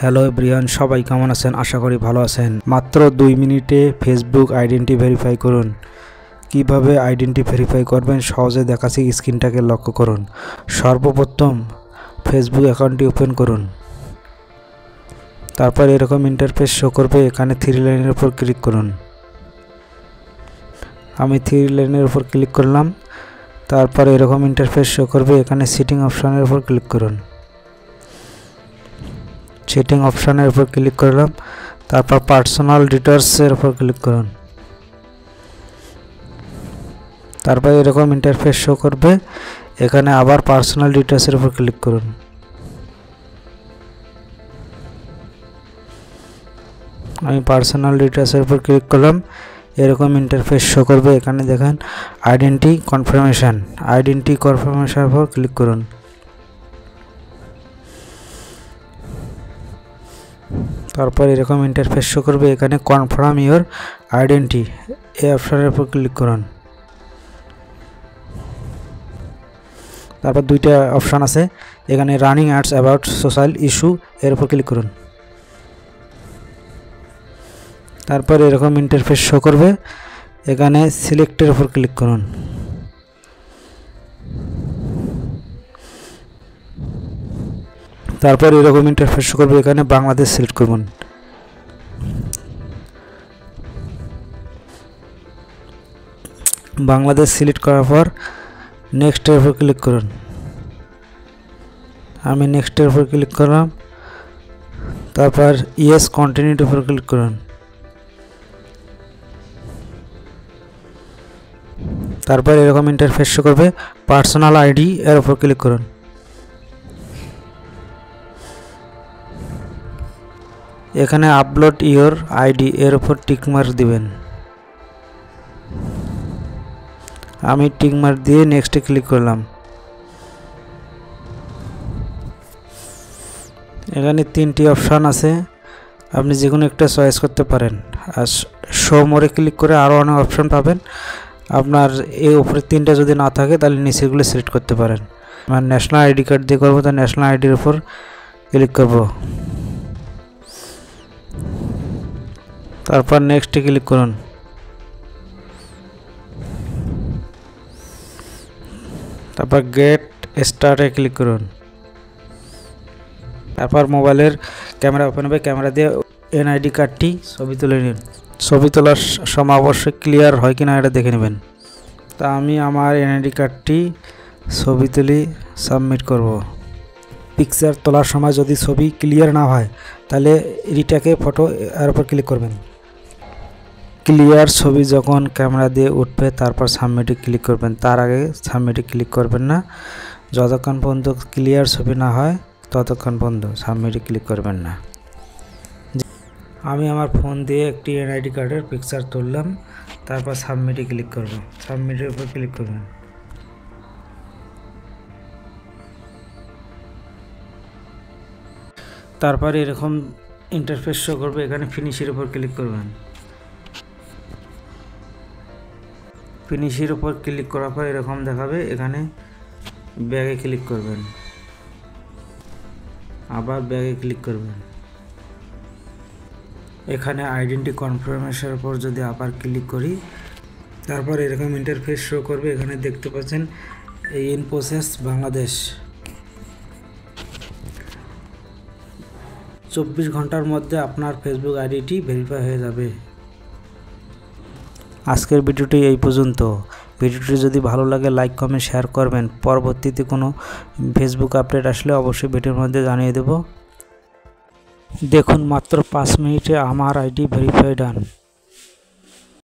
Hello everyone, সবাই কেমন আছেন? আশা করি ভালো আছেন। মাত্র 2 মিনিটে ফেসবুক আইডেন্টি ভেরিফাই করুন। কিভাবে আইডেন্টি ভেরিফাই করবেন সহজে দেখাচ্ছি, স্ক্রিনটাকে লক্ষ্য করুন। সর্বপ্রথম ফেসবুক অ্যাকাউন্টটি ওপেন করুন। তারপর এরকম ইন্টারফেস শো করবে, এখানে 3 লাইনের উপর ক্লিক করুন। আমি 3 লাইনের উপর ক্লিক করলাম। তারপর এরকম ইন্টারফেস শো করবে, এখানে সেটিং অপশনের উপর ক্লিক করুন। সেটিং অপশনের উপর ক্লিক করলাম। তারপর পার্সোনাল ডিটেইলসের উপর ক্লিক করুন। তারপর এরকম ইন্টারফেস শো করবে, এখানে আবার পার্সোনাল ডিটেইলসের উপর ক্লিক করুন। আমি পার্সোনাল ডিটেইলসের উপর ক্লিক করলাম। এরকম ইন্টারফেস শো করবে, এখানে দেখেন আইডেন্টি কনফার্মেশন। আইডেন্টি কনফার্মেশনের উপর ক্লিক করুন। তারপর এরকম ইন্টারফেস শো করবে, এখানে কনফার্ম ইওর আইডেন্টি এই অপশনের উপর ক্লিক করুন। তারপর দুইটা অপশন আছে, এখানে running ads about social issue এর উপর ক্লিক করুন। তারপর এরকম ইন্টারফেস শো করবে, এখানে সিলেক্টের উপর ক্লিক করুন। তারপর এরকম ইন্টারফেস শো করবে, এখানে বাংলাদেশ সিলেক্ট করুন। বাংলাদেশ সিলেক্ট করার পর নেক্সটের উপর ক্লিক করুন। আমি নেক্সটের উপর ক্লিক করলাম। তারপর ইয়েস কন্টিনিউর উপর ক্লিক করুন। তারপর এরকম ইন্টারফেস শো করবে, পার্সোনাল আইডি এর উপর ক্লিক করুন। এখানে আপলোড ইওর আইডি এর উপর টিকমার্ক দিবেন। আমি টিকমার্ক দিয়ে নেক্সটে ক্লিক করলাম। এখানে 3টি অপশান আছে, আপনি যে কোনো একটা চয়েস করতে পারেন। আর শো মোরে ক্লিক করে আরও অনেক অপশান পাবেন। আপনার এই উপরে 3টা যদি না থাকে তাহলে নিচেগুলো সিলেক্ট করতে পারেন। আমার ন্যাশনাল আইডি কার্ড দিয়ে করবো, তাই ন্যাশনাল আইডির উপর ক্লিক করব। তারপর নেক্সটে ক্লিক করুন। তারপর গেট স্টার্টে ক্লিক করুন। তারপর মোবাইলের ক্যামেরা ওপেন হবে, ক্যামেরা দিয়ে এনআইডি কার্ডটি ছবি তুলে নিন। ছবি তোলার সময় অবশ্যই ক্লিয়ার হয় কিনা এটা দেখে নেবেন। তা আমি আমার এনআইডি কার্ডটি ছবি তুলি সাবমিট করব। পিকচার তোলার সময় যদি ছবি ক্লিয়ার না হয় তাহলে রিটাকে ফটো এর উপর ক্লিক করবেন। ক্লিয়ার ছবি যখন ক্যামেরা দিয়ে উঠবে তারপর সাবমিটে ক্লিক করবেন। তার আগে সাবমিটে ক্লিক করবেন না। যতক্ষণ পর্যন্ত ক্লিয়ার ছবি না হয় ততক্ষণ পর্যন্ত সাবমিটে ক্লিক করবেন না। আমি আমার ফোন দিয়ে একটি এনআইডি কার্ডের পিকচার তুললাম, তারপর সাবমিটে ক্লিক করব। সাবমিটের উপর ক্লিক করবেন। তারপর এরকম ইন্টারফেস শো করবে, এখানে ফিনিশের উপর ক্লিক করবেন। ফিনিশের উপর ক্লিক করার পর এরকম দেখাবে, এখানে ব্যাগে ক্লিক করবেন। আবার ব্যাগে ক্লিক করবেন। এখানে আইডেন্টি কনফার্মেশনের উপর যদি আবার ক্লিক করি, তারপর এরকম ইন্টারফেস শো করবে, এখানে দেখতে পাচ্ছেন এই ইন প্রসেস বাংলাদেশ। 24 ঘন্টার মধ্যে আপনার ফেসবুক আইডিটি ভেরিফাই হয়ে যাবে। আজকের ভিডিওটি এই পর্যন্ত। ভিডিওটি যদি ভালো লাগে লাইক কমেন্ট শেয়ার করবেন। পরবর্তীতে কোনো ফেসবুক আপডেট আসলে অবশ্যই ভিডিওর মধ্যে জানিয়ে দেব। দেখুন মাত্র 5 মিনিটে আমার আইডি ভেরিফাই ডান।